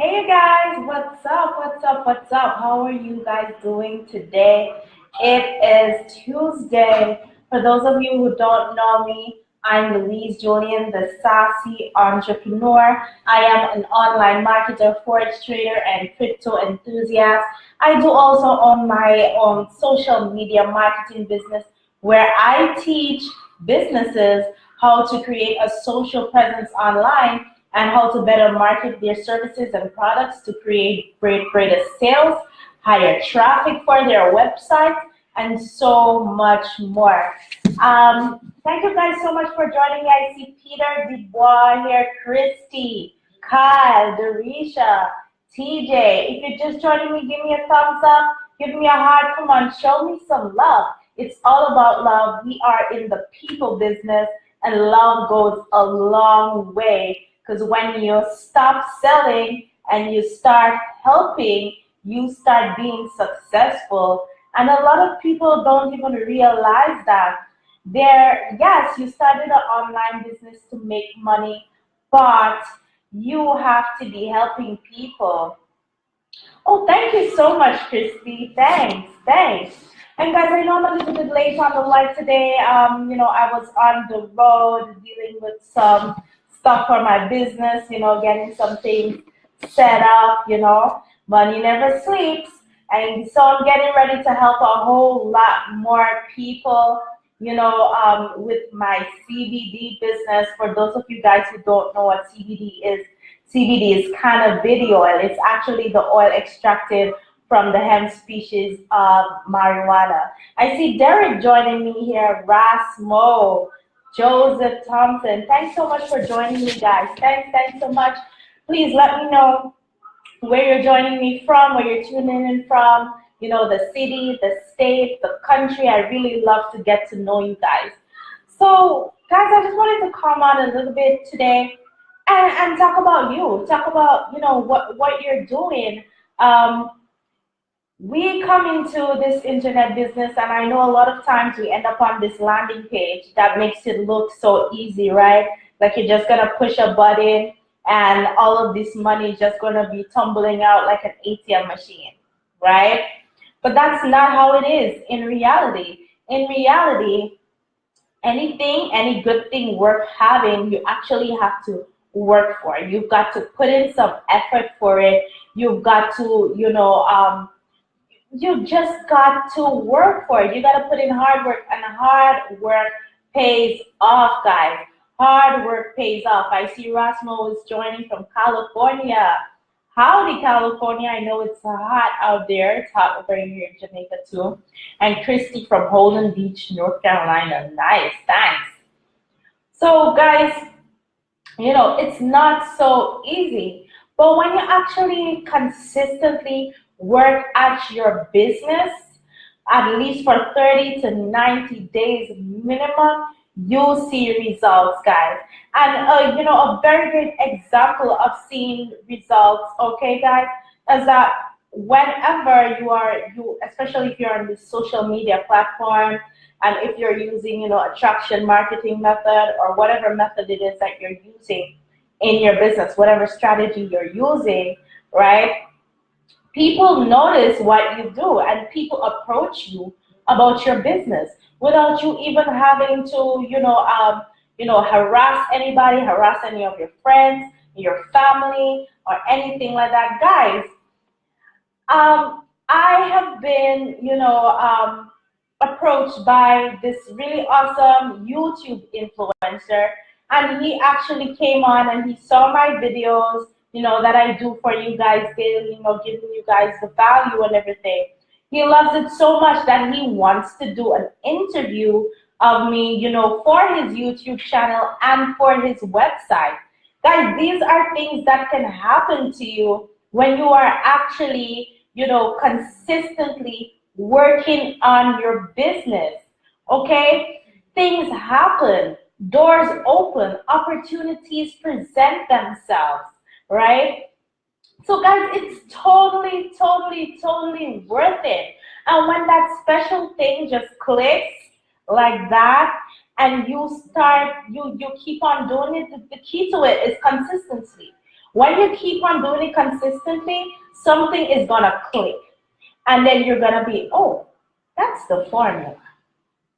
Hey guys, what's up? What's up? What's up? How are you guys doing today? It is Tuesday. For those of you who don't know me, I'm Louise Julien, the Sassy entrepreneur. I am an online marketer, forex trader, and crypto enthusiast. I do also own my own social media marketing business where I teach businesses how to create a social presence online and how to better market their services and products to create greater sales, higher traffic for their website, and so much more. Thank you guys so much for joining me. I see Peter Dubois here, Christy, Kyle, Dorisha, TJ. If you're just joining me, give me a thumbs up, give me a heart. Come on, show me some love. It's all about love. We are in the people business, and love goes a long way. Because when you stop selling and you start helping, you start being successful. And a lot of people don't even realize that. Yes, you started an online business to make money, but you have to be helping people. Oh, thank you so much, Christy. Thanks, thanks. And guys, I know I'm a little bit late on the live today. I was on the road dealing with some stuff for my business, getting some things set up, money never sleeps. And so I'm getting ready to help a whole lot more people, with my CBD business. For those of you guys who don't know what CBD is, CBD is cannabidiol oil. It's actually the oil extracted from the hemp species of marijuana. I see Derek joining me here, Rasmo, Joseph Thompson. Thanks so much for joining me, guys. Thanks so much. Please let me know where you're joining me from, where you're tuning in from, the city, the state, the country. I really love to get to know you guys. So, guys, I just wanted to come on a little bit today and talk about you. Talk about, what you're doing. We come into this internet business, and I know a lot of times we end up on this landing page that makes it look so easy, right? Like you're just gonna push a button and all of this money is just gonna be tumbling out like an ATM machine, right? But that's not how it is in reality. In reality, any good thing worth having, you actually have to work for. You've got to put in some effort for it. You've got to, you just got to work for it. You got to put in hard work, and hard work pays off, guys. Hard work pays off. I see Rasmo is joining from California. Howdy, California. I know it's hot out there. It's hot over here in Jamaica, too. And Christy from Holden Beach, North Carolina. Nice, thanks. So, guys, it's not so easy. But when you actually consistently work at your business, at least for 30 to 90 days minimum, you'll see results, guys. And a very great example of seeing results, okay, guys, is that whenever especially if you're on the social media platform, and if you're using, attraction marketing method or whatever method it is that you're using in your business, whatever strategy you're using, right? People notice what you do, and people approach you about your business without you even having to, harass anybody, harass any of your friends, your family, or anything like that. Guys, I have been, approached by this really awesome YouTube influencer, and he actually came on and he saw my videos, that I do for you guys daily, giving you guys the value and everything. He loves it so much that he wants to do an interview of me, for his YouTube channel and for his website. Guys, these are things that can happen to you when you are actually, consistently working on your business, okay? Things happen, doors open, opportunities present themselves, right? So guys, it's totally, totally, totally worth it. And when that special thing just clicks like that, and you keep on doing it, the key to it is consistency. When you keep on doing it consistently, something is gonna click. And then you're gonna be, oh, that's the formula.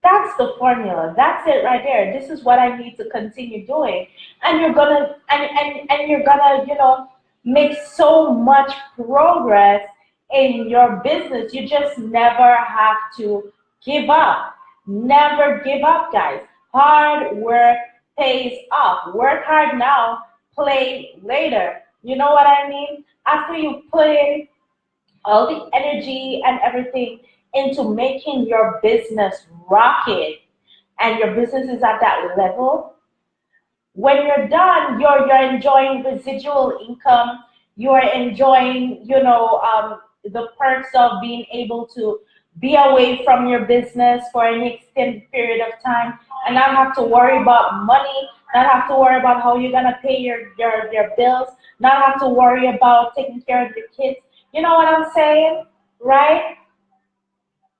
That's the formula. That's it right there. This is what I need to continue doing. And you're gonna and you're gonna, make so much progress in your business. You just never have to give up. Never give up, guys. Hard work pays off. Work hard now, play later. You know what I mean? After you put in all the energy and everything into making your business rocket and your business is at that level, when you're done, you're enjoying residual income, you're enjoying, the perks of being able to be away from your business for an extended period of time and not have to worry about money, not have to worry about how you're gonna pay your bills, not have to worry about taking care of your kids. You know what I'm saying? Right?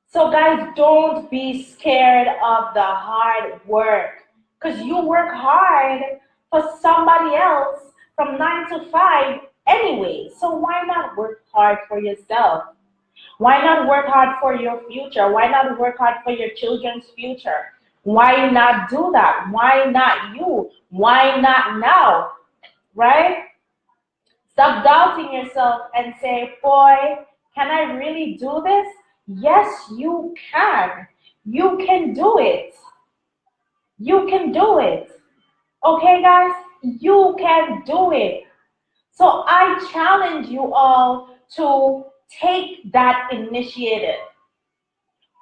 So guys, don't be scared of the hard work because you work hard for somebody else from 9 to 5 anyway. So why not work hard for yourself? Why not work hard for your future? Why not work hard for your children's future? Why not do that? Why not you? Why not now? Right? Stop doubting yourself and say, boy, can I really do this? Yes, you can. You can do it. You can do it. Okay, guys? You can do it. So I challenge you all to take that initiative.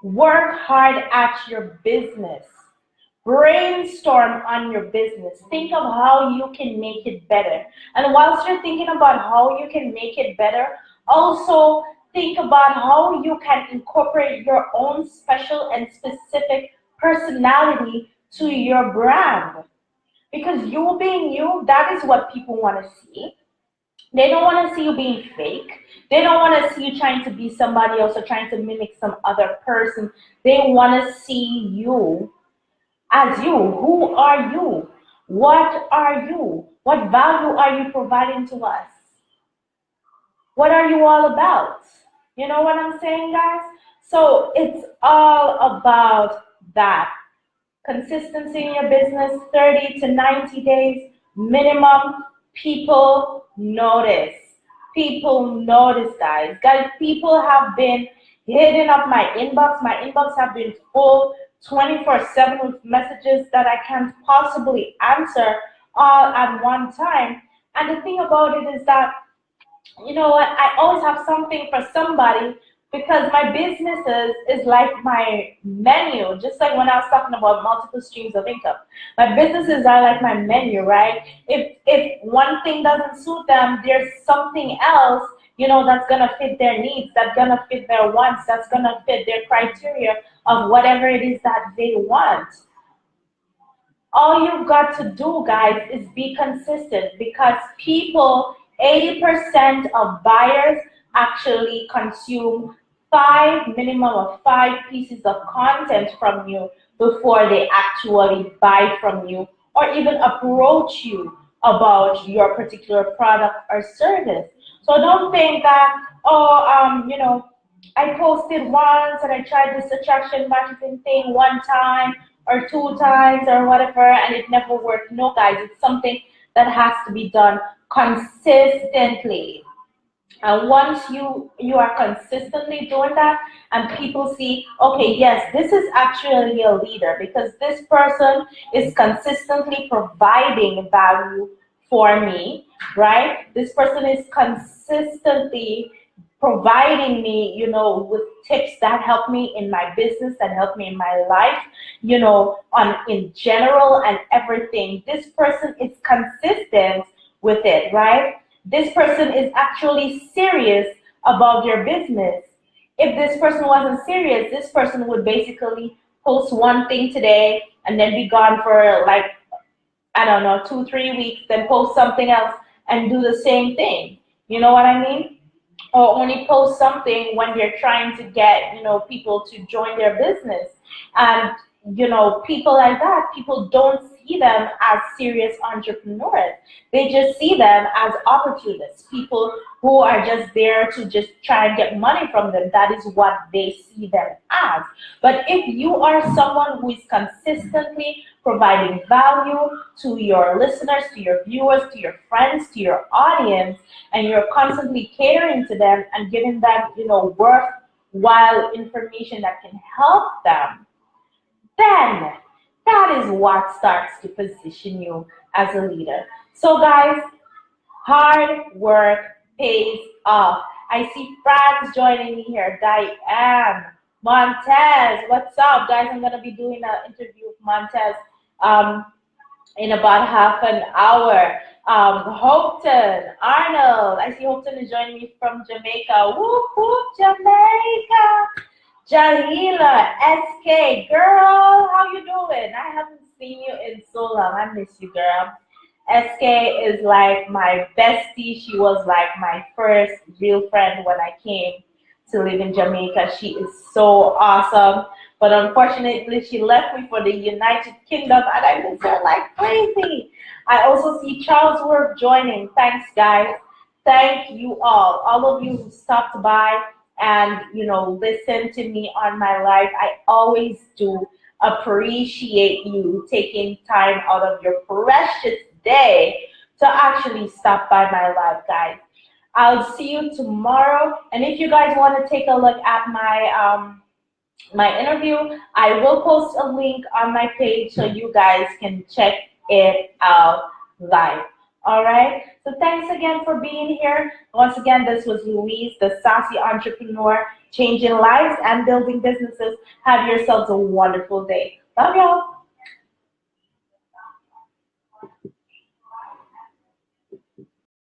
Work hard at your business. Brainstorm on your business. Think of how you can make it better. And whilst you're thinking about how you can make it better, also think about how you can incorporate your own special and specific personality to your brand. Because you being you, that is what people want to see. They don't want to see you being fake. They don't want to see you trying to be somebody else or trying to mimic some other person. They want to see you as you. Who are you? What are you? What value are you providing to us? What are you all about? You know what I'm saying, guys? So it's all about that. Consistency in your business, 30 to 90 days minimum. People notice. People notice, guys. Guys, people have been hitting up my inbox. My inbox have been full 24/7 with messages that I can't possibly answer all at one time. And the thing about it is that, you know what, I always have something for somebody because my businesses is like my menu, just like when I was talking about multiple streams of income. My businesses are like my menu, right? If one thing doesn't suit them, there's something else, that's gonna fit their needs, that's gonna fit their wants, that's gonna fit their criteria of whatever it is that they want. All you've got to do, guys, is be consistent because 80% of buyers actually consume minimum of 5 pieces of content from you before they actually buy from you or even approach you about your particular product or service. So don't think that, I posted once and I tried this attraction marketing thing one time or 2 times or whatever and it never worked. No, guys, it's something that has to be done consistently. And once you are consistently doing that and people see, okay, yes, this is actually a leader because this person is consistently providing value for me, right? This person is consistently providing me, with tips that help me in my business, that help me in my life, in general and everything. This person is consistent with it, right? This person is actually serious about your business. If this person wasn't serious, this person would basically post one thing today and then be gone for like, I don't know, 2-3 weeks, then post something else and do the same thing. You know what I mean? Or only post something when they're trying to get, people to join their business. And, people like that, people don't see see them as serious entrepreneurs. They just see them as opportunists, people who are just there to just try and get money from them. That is what they see them as. But if you are someone who is consistently providing value to your listeners, to your viewers, to your friends, to your audience, and you're constantly catering to them and giving them, worthwhile information that can help them, then that is what starts to position you as a leader. So guys, hard work pays off. I see Franz joining me here. Diane, Montez, what's up, guys? I'm gonna be doing an interview with Montez in about half an hour. Houghton, Arnold, I see Houghton is joining me from Jamaica. Whoop, whoop, Jamaica. Jahila, SK, girl, how you doing? I haven't seen you in so long. I miss you, girl. SK is like my bestie. She was like my first real friend when I came to live in Jamaica. She is so awesome. But unfortunately, she left me for the United Kingdom, and I miss her like crazy. I also see Charles Worth joining. Thanks, guys. Thank you all of you who stopped by and listen to me on my live. I always do appreciate you taking time out of your precious day to actually stop by my live, guys. I'll see you tomorrow, and if you guys want to take a look at my my interview, I will post a link on my page so you guys can check it out live. All right, so thanks again for being here. Once again, this was Louise, the Sassy Entrepreneur, changing lives and building businesses. Have yourselves a wonderful day. Love y'all.